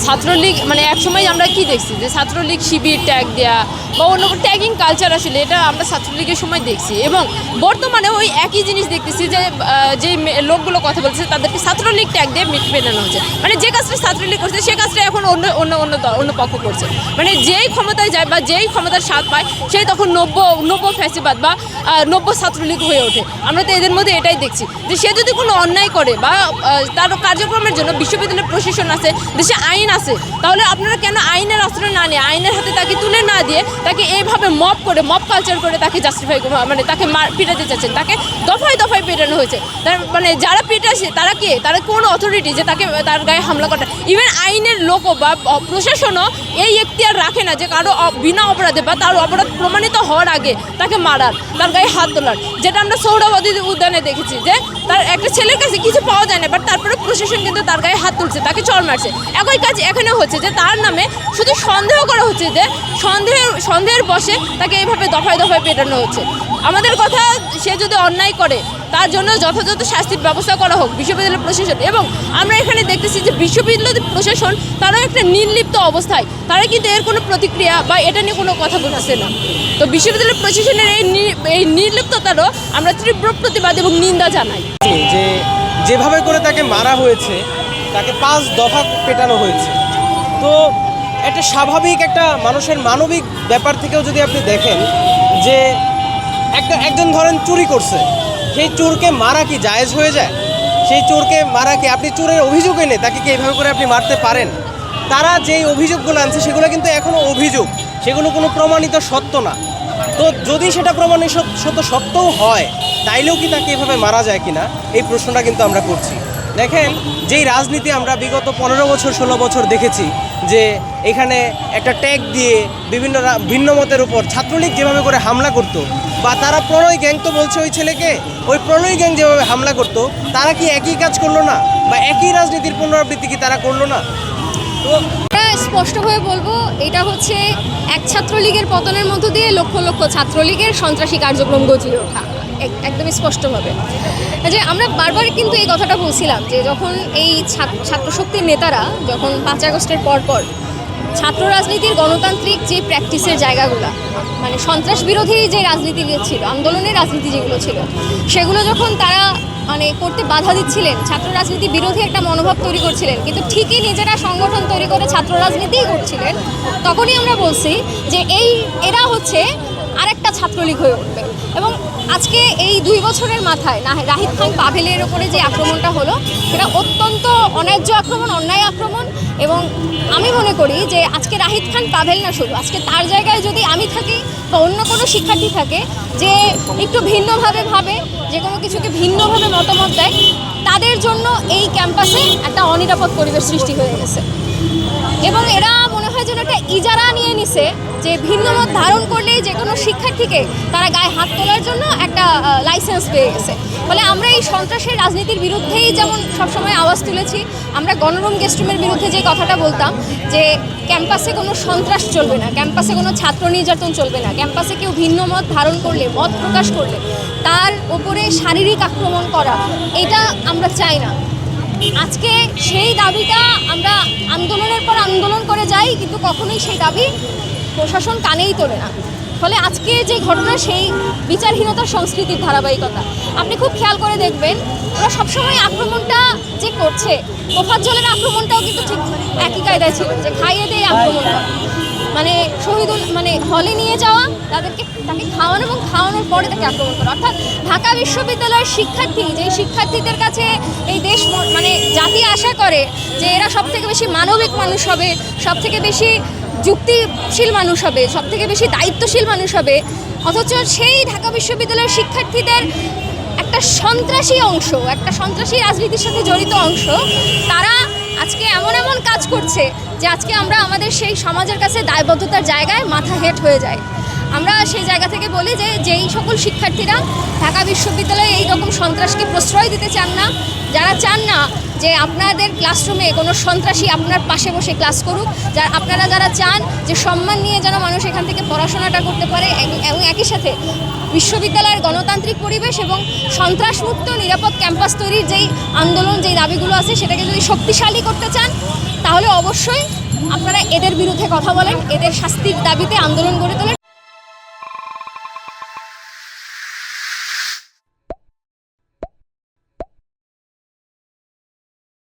ছাত্রলীগ মানে একসময় আমরা কি দেখছি যে ছাত্রলীগ শিবির ট্যাগ দেয়া বা অন্য ট্যাগিং কালচার আসলে এটা আমরা ছাত্রলীগের সময় দেখছি এবং বর্তমানে ওই একই জিনিস দেখতেছি যে যে লোকগুলো কথা বলছে তাদেরকে ছাত্রলীগ ট্যাগ দিয়ে মেটানো হচ্ছে। মানে যে কাজটা ছাত্রলীগ করছে সে কাজটা এখন অন্য অন্য অন্য অন্য পক্ষ করছে। মানে যেই ক্ষমতায় যায় বা যেই ক্ষমতার স্বাদ পায় সেই তখন নব্য ফ্যাসিবাদ বা নব্য ছাত্রলীগ হয়ে ওঠে। আমরা তো এদের মধ্যে এটাই দেখছি যে সে যদি কোনো অন্যায় করে বা তার কার্যক্রমের জন্য বিশ্ববিদ্যালয়ের প্রশাসন আছে, দেশে আইন আছে, তাহলে আপনারা কেন আইনের আশ্রয় না নিয়ে আইনের হাতে তাকে তুলে না দিয়ে তাকে এইভাবে মব কালচার করে তাকে জাস্টিফাই মানে তাকে পিটাতে চাচ্ছেন, তাকে দফায় দফায় পেটানো হয়েছে। তার মানে যারা পেটাছে তারা কে, তারা কোন অথরিটি যে তাকে তার গায়ে হামলা করে? ইভেন আইনের লোকও বা প্রশাসনও এই এখতিয়ার রাখে না যে কারো বিনা অপরাধে বা তার অপরাধ প্রমাণিত হওয়ার আগে তাকে মারার, তার গায়ে হাত তোলার, যেটা আমরা সোহরাওয়ার্দী উদ্যানে দেখেছি যে তার একটা ছেলের কাছে কিছু পাওয়া যায় না, বাট তারপরে প্রশাসন কিন্তু তার গায়ে হাত তুলছে, তাকে চড় মারছে। একই কাজ এখানে হচ্ছে যে তার নামে শুধু সন্দেহ করা হচ্ছে, যে সন্দেহের বশে তাকে এইভাবে দফায় দফায় পেটানো হচ্ছে। আমাদের কথা, সে যদি অন্যায় করে তার জন্য যথাযথ শাস্তির ব্যবস্থা করা হোক বিশ্ববিদ্যালয় প্রশাসন। এবং আমরা এখানে দেখতেছি যে বিশ্ববিদ্যালয় প্রশাসন তারাও একটা নির্লিপ্ত অবস্থায়, তারা কিন্তু এর কোনো প্রতিক্রিয়া বা এটা নিয়ে কোনো কথা বলছে না। তো বিশ্ববিদ্যালয় প্রশাসনের এই নির্লিপ্ততারও আমরা তীব্র প্রতিবাদ এবং নিন্দা জানাই। যে যেভাবে করে তাকে মারা হয়েছে, তাকে 5 দফা পেটানো হয়েছে, তো একটা স্বাভাবিক একটা মানুষের মানবিক ব্যাপার থেকেও যদি আপনি দেখেন যে একজন ধরেন চুরি করছে, সেই চোরকে মারা কি জায়েজ হয়ে যায়? সেই চোরকে মারা কি, আপনি চোরের অভিযোগ এনে তাকে কি এইভাবে করে আপনি মারতে পারেন? তারা যেই অভিযোগগুলো আনছে সেগুলো কিন্তু এখনও অভিযোগ, সেগুলো কোনো প্রমাণিত সত্য না। তো যদি সেটা প্রমাণিত সত্যও হয়, তাইলেও কি তাকে এভাবে মারা যায় কিনা, এই প্রশ্নটা কিন্তু আমরা করছি। দেখেন, যেই রাজনীতি আমরা বিগত 15 বছর 16 বছর দেখেছি, যে এখানে একটা ট্যাগ দিয়ে বিভিন্ন ভিন্ন মতের উপর ছাত্রলীগ যেভাবে করে হামলা করতো, বা তারা প্রণয় গ্যাং তো বলছে ওই ছেলেকে, ওই প্রণয় গ্যাং যেভাবে হামলা করতো, তারা কি একই কাজ করলো না? বা একই রাজনীতির পুনরাবৃত্তি কি তারা করলো না? তো স্পষ্টভাবে বলবো, এটা হচ্ছে এক ছাত্রলীগের পতনের মধ্য দিয়ে লক্ষ লক্ষ ছাত্রলীগের সন্ত্রাসী কার্যক্রম গজিয়ে ওঠা, একদমই স্পষ্টভাবে। যে আমরা বারবার কিন্তু এই কথাটা বলছিলাম যে যখন এই ছাত্রশক্তির নেতারা যখন 5 আগস্টের পর ছাত্র রাজনীতির গণতান্ত্রিক যে প্র্যাকটিসের জায়গাগুলো, মানে সন্ত্রাস বিরোধী যে রাজনীতি ছিল, আন্দোলনের রাজনীতি যেগুলো ছিল, সেগুলো যখন তারা মানে করতে বাধা দিচ্ছিলেন, ছাত্র রাজনীতি বিরোধী একটা মনোভাব তৈরি করছিলেন, কিন্তু ঠিকই নিজেরা সংগঠন তৈরি করে ছাত্র রাজনীতিই করছিলেন, তখনই আমরা বলছি যে এরা হচ্ছে আরেকটা ছাত্রলীগ হয়ে উঠবে। এবং আজকে এই 2 বছরের মাথায় রাহিদ খান পাভেলের ওপরে যে আক্রমণটা হলো, সেটা অত্যন্ত অন্যায্য আক্রমণ, অন্যায় আক্রমণ। এবং আমি মনে করি যে আজকে রাহিদ খান পাভেল না, শুধু আজকে তার জায়গায় যদি আমি থাকি বা অন্য কোনো শিক্ষার্থী থাকে যে একটু ভিন্নভাবে ভাবে, যে কোনো কিছুকে ভিন্নভাবে মতামত দেয়, তাদের জন্য এই ক্যাম্পাসে একটা অনিরাপদ পরিবেশ সৃষ্টি হয়ে গেছে। এবং এরা মনে হয় যেন একটা ইজারা নিয়ে নিছে যে ভিন্ন মত ধারণ করলেই যে কোনো শিক্ষার্থীকে তারা গায়ে হাত তোলার জন্য একটা লাইসেন্স পেয়ে গেছে। ফলে আমরা এই সন্ত্রাসের রাজনীতির বিরুদ্ধেই যেমন সবসময় আওয়াজ তুলেছি, আমরা গণরুম গেস্টরুমের বিরুদ্ধে যে কথাটা বলতাম যে ক্যাম্পাসে কোনো সন্ত্রাস চলবে না, ক্যাম্পাসে কোনো ছাত্র নির্যাতন চলবে না, ক্যাম্পাসে কেউ ভিন্ন মত ধারণ করলে, মত প্রকাশ করলে তার ওপরে শারীরিক আক্রমণ করা, এটা আমরা চাই না। আজকে সেই দাবিটা আমরা আন্দোলনের পর আন্দোলন করে যাই, কিন্তু কখনোই সেই দাবি প্রশাসন কানেই তোলে না। ফলে আজকে যে ঘটনা, সেই বিচারহীনতার সংস্কৃতির ধারাবাহিকতা আপনি খুব খেয়াল করে দেখবেন। ওরা সবসময় আক্রমণটা যে করছে, তোফাজ্জলের আক্রমণটাও কিন্তু ঠিক একই কায়দায় ছিল, যে খাইয়ে দিয়ে আক্রমণ করা, মানে শহীদুল মানে হলে নিয়ে যাওয়া, তাকে খাওয়ানো এবং খাওয়ানোর পরে তাকে আক্রমণ করা। অর্থাৎ ঢাকা বিশ্ববিদ্যালয়ের শিক্ষার্থী, যে শিক্ষার্থীদের কাছে এই দেশ মানে জাতি আশা করে যে এরা সবথেকে বেশি মানবিক মানুষ হবে, সবথেকে বেশি যুক্তিশীল মানুষ হবে, সবথেকে বেশি দায়িত্বশীল মানুষ হবে, অথচ সেই ঢাকা বিশ্ববিদ্যালয়ের শিক্ষার্থীদের একটা সন্ত্রাসী অংশ, একটা সন্ত্রাসী রাজনীতির সাথে জড়িত অংশ, তারা আজকে এমন কাজ করছে যে আজকে আমরা আমাদের সেই সমাজের কাছে দায়বদ্ধতার জায়গায় মাথা হেঁট হয়ে যায়। আমরা সেই জায়গা থেকে বলি যে যেই সকল শিক্ষার্থীরা ঢাকা বিশ্ববিদ্যালয়ে এই রকম সন্ত্রাসকে প্রশ্রয় দিতে চান না, যারা চান না যে আপনাদের ক্লাসরুমে কোনো সন্ত্রাসী আপনার পাশে বসে ক্লাস করুক, আপনারা যারা চান যে সম্মান নিয়ে যেন মানুষ এখান থেকে পড়াশোনাটা করতে পারে এবং একই সাথে বিশ্ববিদ্যালয়ের গণতান্ত্রিক পরিবেশ এবং সন্ত্রাসমুক্ত নিরাপদ ক্যাম্পাস তৈরির যেই আন্দোলন, যেই দাবিগুলো আছে সেটাকে যদি শক্তিশালী করতে চান, তাহলে অবশ্যই আপনারা এদের বিরুদ্ধে কথা বলেন, এদের শাস্তির দাবিতে আন্দোলন গড়ে তোলেন।